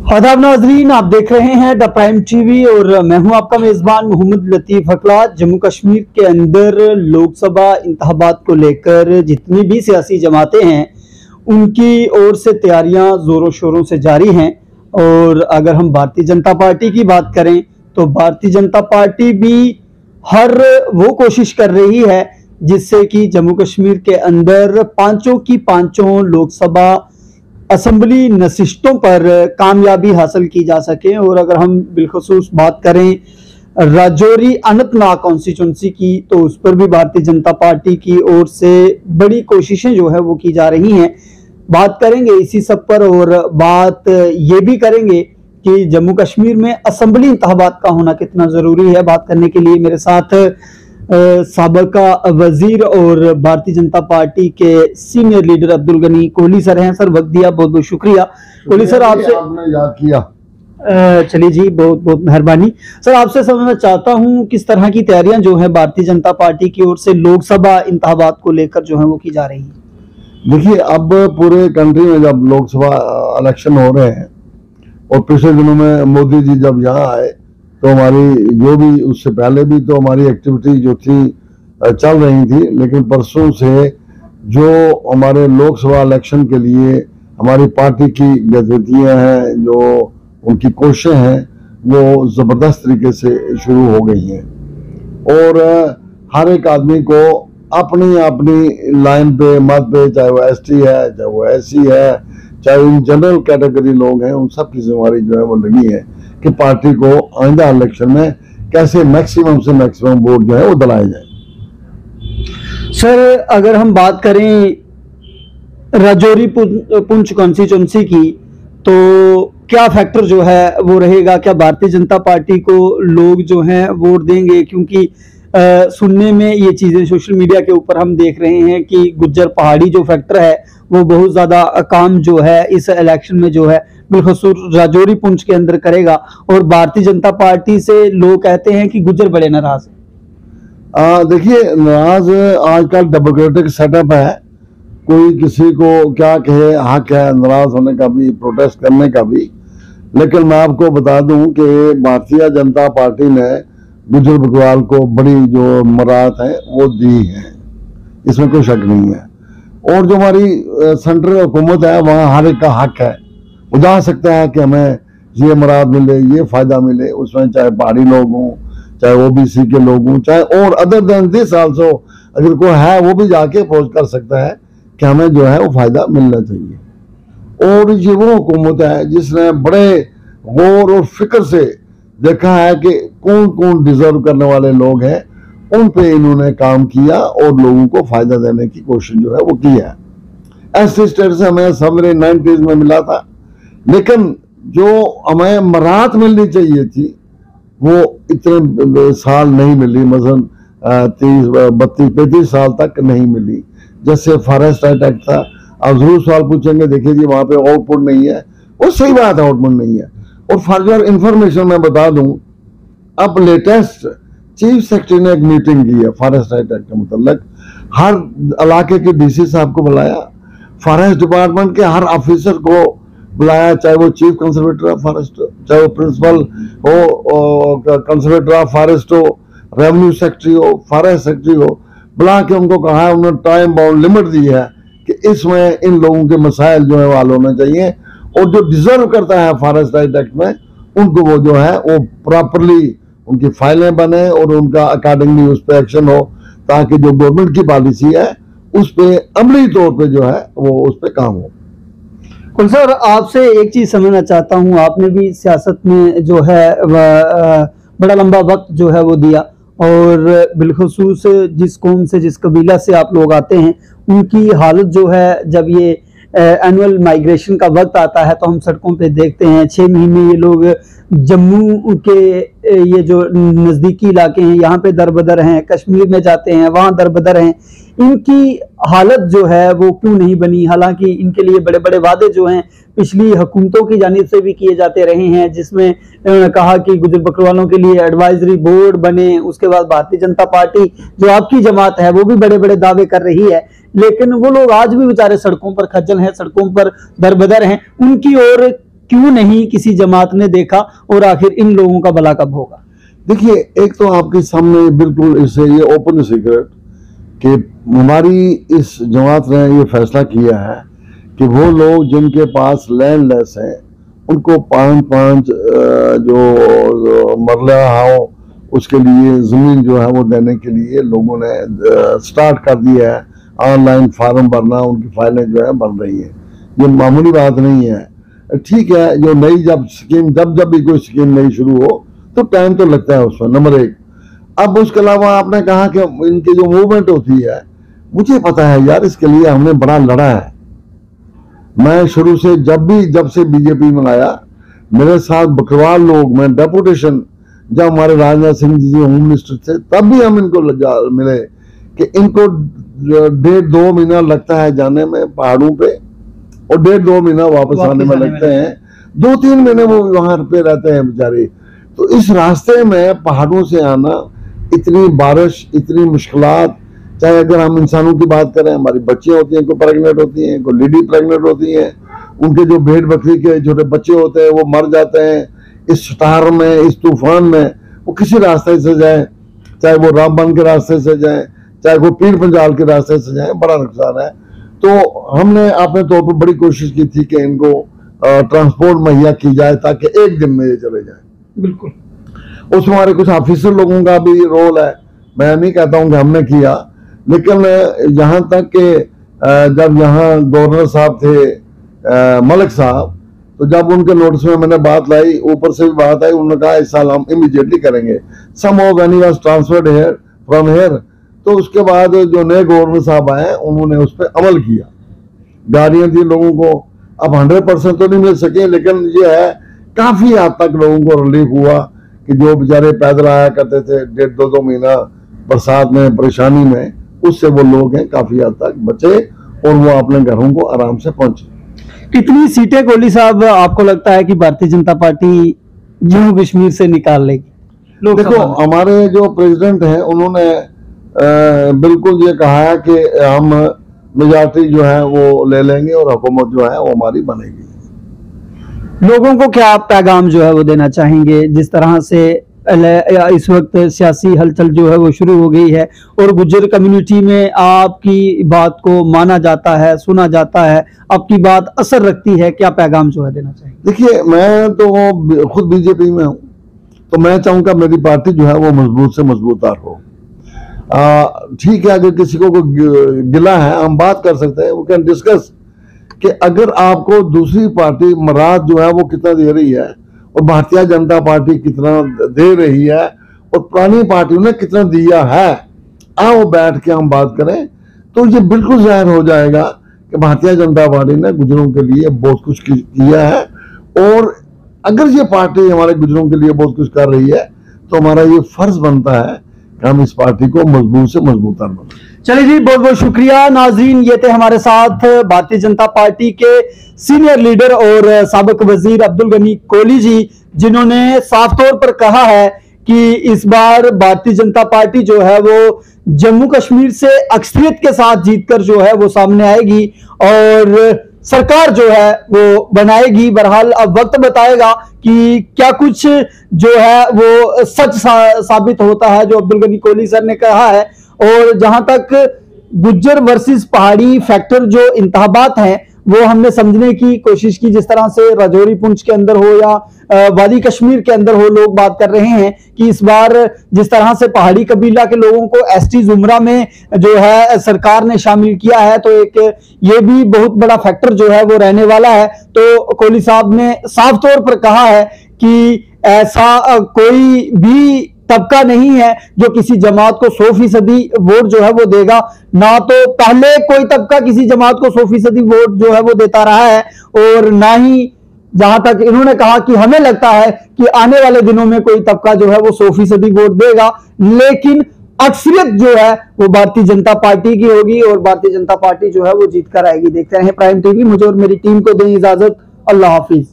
आदाब नाजरीन, आप देख रहे हैं द प्राइम टीवी और मैं हूं आपका मेजबान मोहम्मद लतीफ अकला। जम्मू कश्मीर के अंदर लोकसभा इंतखाबात को लेकर जितनी भी सियासी जमातें हैं उनकी ओर से तैयारियां जोरों शोरों से जारी हैं। और अगर हम भारतीय जनता पार्टी की बात करें तो भारतीय जनता पार्टी भी हर वो कोशिश कर रही है जिससे कि जम्मू कश्मीर के अंदर पांचों की पांचों लोकसभा असेंबली नशिस्तों पर कामयाबी हासिल की जा सके। और अगर हम बिलखसूस बात करें राजौरी अनंतनाग कॉन्स्टिट्यूंसी की तो उस पर भी भारतीय जनता पार्टी की ओर से बड़ी कोशिशें जो है वो की जा रही हैं। बात करेंगे इसी सब पर और बात ये भी करेंगे कि जम्मू कश्मीर में असेंबली इंतखाबात का होना कितना जरूरी है। बात करने के लिए मेरे साथ साबका वजीर और भारतीय जनता पार्टी के senior leader Abdul Ghani Kohli sir हैं। सर, वक्त दिया बहुत बहुत शुक्रिया। कोहली सर, आपसे याद किया। चलिए जी, बहुत बहुत मेहरबानी। सर, आपसे समझना चाहता हूं किस तरह की तैयारियां जो है भारतीय जनता पार्टी की ओर से लोकसभा इंतखाबात को लेकर जो है वो की जा रही है। देखिए, अब पूरे कंट्री में जब लोकसभा इलेक्शन हो रहे हैं और पिछले दिनों में मोदी जी जब यहाँ आए तो हमारी जो भी उससे पहले भी तो हमारी एक्टिविटी जो थी चल रही थी, लेकिन परसों से जो हमारे लोकसभा इलेक्शन के लिए हमारी पार्टी की गतिविधियां हैं, जो उनकी कोशिशें हैं, वो ज़बरदस्त तरीके से शुरू हो गई हैं। और हर एक आदमी को अपनी अपनी लाइन पे मत पे, चाहे वो एसटी है, चाहे वो एससी है, चाहे इन जनरल कैटेगरी लोग हैं, उन सब की जिम्मेदारी जो है वो लगी है कि पार्टी को आइंदा इलेक्शन में कैसे मैक्सिमम से मैक्सिमम वोट जो है वो दिलाए जाए। सर, अगर हम बात करें राजौरी पुंछ कॉन्स्टिट्यूंसी की तो क्या फैक्टर जो है वो रहेगा? क्या भारतीय जनता पार्टी को लोग जो हैं वोट देंगे? क्योंकि सुनने में ये चीजें सोशल मीडिया के ऊपर हम देख रहे हैं कि गुज्जर पहाड़ी जो फैक्टर है वो बहुत ज्यादा काम जो है इस इलेक्शन में जो है बिलखसूस राजौरी पुंछ के अंदर करेगा। और भारतीय जनता पार्टी से लोग कहते हैं कि गुज्जर बड़े नाराज हैं। देखिए, नाराज आजकल डेमोक्रेटिक सेटअप है, कोई किसी को क्या कहे, हक है नाराज होने का भी, प्रोटेस्ट करने का भी। लेकिन मैं आपको बता दूं कि भारतीय जनता पार्टी ने गुज्जर बकरवाल को बड़ी जो मराहत है वो दी है, इसमें कोई शक नहीं है। और जो हमारी सेंट्रल हुकूमत है वहाँ हर एक का हक है, वो जा सकता है कि हमें ये मराहत मिले, ये फायदा मिले, उसमें चाहे पहाड़ी लोग हों, चाहे ओबीसी के लोग हों, चाहे और अदर देन दिस आल्सो, अगर कोई है वो भी जाके अप्रोच कर सकता है कि हमें जो है वो फायदा मिलना चाहिए। और ये वो हुकूमत है जिसने बड़े गौर और फिक्र से देखा है कि कौन कौन डिजर्व करने वाले लोग हैं, उन पे इन्होंने काम किया और लोगों को फायदा देने की कोशिश जो है वो की है। ऐसे स्टेटस हमें समरे 90s में मिला था, लेकिन जो हमें मराहत मिलनी चाहिए थी वो इतने साल नहीं मिली। मसलन 30, 32, 35 साल तक नहीं मिली। जैसे फॉरेस्ट राइट एक्ट था, आप जरूर सवाल पूछेंगे, देखिए जी वहां पे आउटपुट नहीं है, वो सही बात है, आउटपुट नहीं है। और फर्दर इंफॉर्मेशन मैं बता दूं, अब लेटेस्ट चीफ सेक्रेटरी ने एक मीटिंग की है फॉरेस्ट राइट एक्ट के मुताल्लिक। हर इलाके के डीसी साहब को बुलाया, फॉरेस्ट डिपार्टमेंट के हर ऑफिसर को बुलाया, चाहे वो चीफ कंजर्वेटर ऑफ फॉरेस्ट हो, चाहे वो प्रिंसिपल हो, कंजर्वेटर ऑफ फॉरेस्ट हो, रेवेन्यू सेक्रेटरी हो, फॉरेस्ट सेक्रेटरी हो, बुला के उनको कहा है, उन्होंने टाइम बाउंड लिमिट दी है कि इसमें इन लोगों के मसाइल जो है वो हल होने चाहिए। और जो डिजर्व करता है फॉरेस्ट राइट एक्ट में, उनको वो जो है वो प्रॉपरली उनकी फाइलें बने और उनका अकॉर्डिंगली उस पर एक्शन हो, ताकि जो गवर्नमेंट की पॉलिसी है उस पर अमली तौर पे जो है वो उस पर काम हो। कुल सर, आपसे एक चीज समझना चाहता हूँ, आपने भी सियासत में जो है बड़ा लंबा वक्त जो है वो दिया और बिलखसूस जिस कौम से, जिस कबीला से आप लोग आते हैं, उनकी हालत जो है जब ये एनुअल माइग्रेशन का वक्त आता है तो हम सड़कों पे देखते हैं 6 महीने ये लोग जम्मू के ये जो नज़दीकी इलाके हैं यहाँ पे दरबदर हैं, कश्मीर में जाते हैं वहाँ दरबदर हैं। इनकी हालत जो है वो क्यों नहीं बनी? हालांकि इनके लिए बड़े बड़े वादे जो हैं पिछली हुकूमतों की जानिब से भी किए जाते रहे हैं, जिसमें उन्होंने कहा कि गुज्जर बकरवालों के लिए एडवाइजरी बोर्ड बने। उसके बाद भारतीय जनता पार्टी जो आपकी जमात है वो भी बड़े बड़े दावे कर रही है, लेकिन वो लोग आज भी बेचारे सड़कों पर खज्जल हैं, सड़कों पर दरबदर हैं। उनकी ओर क्यों नहीं किसी जमात ने देखा, और आखिर इन लोगों का भला कब होगा? देखिए, एक तो आपके सामने बिल्कुल इसे ये ओपन सीक्रेट कि हमारी इस जमात ने ये फैसला किया है कि वो लोग जिनके पास लैंडलेस हैं उनको 5-5 जो मरला हो उसके लिए ज़मीन जो है वो देने के लिए लोगों ने स्टार्ट कर दिया है। ऑनलाइन फार्म भरना, उनकी फाइलें जो है बन रही हैं। ये मामूली बात नहीं है। ठीक है, जो नई जब स्कीम जब भी कोई स्कीम नई शुरू हो तो टाइम तो लगता है उसमें, नंबर 1। अब उसके अलावा आपने कहा कि इनकी जो मूवमेंट होती है, मुझे पता है यार, इसके लिए हमने बड़ा लड़ा है। मैं शुरू से जब से बीजेपी में आया, मेरे साथ बकरवाल लोग, मैं डेपुटेशन जब हमारे राजनाथ सिंह जी होम मिनिस्टर थे तब भी हम इनको मिले कि इनको 1.5-2 महीना लगता है जाने में पहाड़ों पे, और 1.5-2 महीना वापस आने में लगते हैं। 2-3 महीने वो वहां पे रहते हैं बेचारे। तो इस रास्ते में पहाड़ों से आना, इतनी बारिश, इतनी मुश्किलात, चाहे अगर हम इंसानों की बात करें, हमारी बच्चियां होती हैं, कोई प्रेग्नेंट होती हैं, कोई लेडी प्रेग्नेंट होती हैं, उनके जो भेड़ बकरी के छोटे बच्चे होते हैं वो मर जाते हैं इस स्टार में, इस तूफान में। वो किसी रास्ते से जाए, चाहे वो रामबन के रास्ते से जाए, चाहे वो पीर पंजाल के रास्ते से जाए, बड़ा नुकसान है। तो हमने अपने तौर पर बड़ी कोशिश की थी कि इनको ट्रांसपोर्ट मुहैया की जाए ताकि एक दिन में ये चले जाए। बिल्कुल, उसमें हमारे कुछ ऑफिसर लोगों का भी रोल है। मैं नहीं कहता हूं कि हमने किया, लेकिन यहाँ तक कि जब यहाँ गवर्नर साहब थे मलिक साहब, तो जब उनके नोटिस में मैंने बात लाई, ऊपर से भी बात आई, उन्होंने कहा इस साल हम इमीडिएटली करेंगे। somehow when he was transferred here from here, तो उसके बाद जो नए गवर्नर साहब आए उन्होंने उस पर अमल किया, गाड़ियां दी लोगों को। अब 100% तो नहीं मिल सके, लेकिन ये है काफी हद तक लोगों को रिलीफ हुआ कि जो बेचारे पैदल आया करते थे 1.5-2 महीना बरसात में परेशानी में, उससे वो लोग हैं काफी हद तक बचे और वो अपने घरों को आराम से पहुंचे। कितनी सीटें कोहली साहब आपको लगता है कि भारतीय जनता पार्टी जम्मू कश्मीर से निकाल लेगी? देखो, हमारे जो प्रेसिडेंट हैं उन्होंने बिल्कुल ये कहा है कि हम मेजॉरिटी जो है वो ले लेंगे और हुकूमत जो है वो हमारी बनेगी। लोगों को क्या पैगाम जो है वो देना चाहेंगे, जिस तरह से इस वक्त सियासी हलचल जो है वो शुरू हो गई है और गुज्जर कम्युनिटी में आपकी बात को माना जाता है, सुना जाता है, आपकी बात असर रखती है, क्या पैगाम जो है देना चाहिए? देखिए, मैं तो खुद बीजेपी में हूँ, तो मैं चाहूंगा मेरी पार्टी जो है वो मजबूत से मजबूतर हो। ठीक है, अगर किसी को गिला है हम बात कर सकते हैं, वो कैन डिस्कस कि अगर आपको दूसरी पार्टी मराद जो है वो कितना दे रही है और भारतीय जनता पार्टी कितना दे रही है और पुरानी पार्टियों ने कितना दिया है, आओ बैठ के हम बात करें, तो ये बिल्कुल जाहिर हो जाएगा कि भारतीय जनता पार्टी ने गुजरों के लिए बहुत कुछ किया है। और अगर ये पार्टी हमारे गुजरों के लिए बहुत कुछ कर रही है तो हमारा ये फर्ज बनता है कि हम इस पार्टी को मजबूत से मजबूत बनाएं। चलिए जी, बहुत बहुत शुक्रिया नाजरीन। ये थे हमारे साथ भारतीय जनता पार्टी के सीनियर लीडर और साबिक वजीर अब्दुल गनी कोहली जी, जिन्होंने साफ तौर पर कहा है कि इस बार भारतीय जनता पार्टी जो है वो जम्मू कश्मीर से अक्सरियत के साथ जीतकर जो है वो सामने आएगी और सरकार जो है वो बनाएगी। बहरहाल अब वक्त बताएगा कि क्या कुछ जो है वो सच साबित होता है जो अब्दुल गनी कोहली सर ने कहा है। और जहां तक गुज्जर वर्सेस पहाड़ी फैक्टर जो इंतखाबात हैं वो हमने समझने की कोशिश की, जिस तरह से राजौरी पुंछ के अंदर हो या वादी कश्मीर के अंदर हो, लोग बात कर रहे हैं कि इस बार जिस तरह से पहाड़ी कबीला के लोगों को एसटी जुमरा में जो है सरकार ने शामिल किया है, तो एक ये भी बहुत बड़ा फैक्टर जो है वो रहने वाला है। तो कोहली साहब ने साफ तौर पर कहा है कि ऐसा कोई भी तबका नहीं है जो किसी जमात को 100% वोट जो है वो देगा, ना तो पहले कोई तबका किसी जमात को 100% वोट जो है वो देता रहा है, और ना ही जहां तक इन्होंने कहा कि हमें लगता है कि आने वाले दिनों में कोई तबका जो है वो 100% वोट देगा, लेकिन अक्सरियत जो है वो भारतीय जनता पार्टी की होगी और भारतीय जनता पार्टी जो है वो जीत कर आएगी। देखते रहे प्राइम टीवी। मुझे और मेरी टीम को दें इजाजत। अल्लाह हाफिज।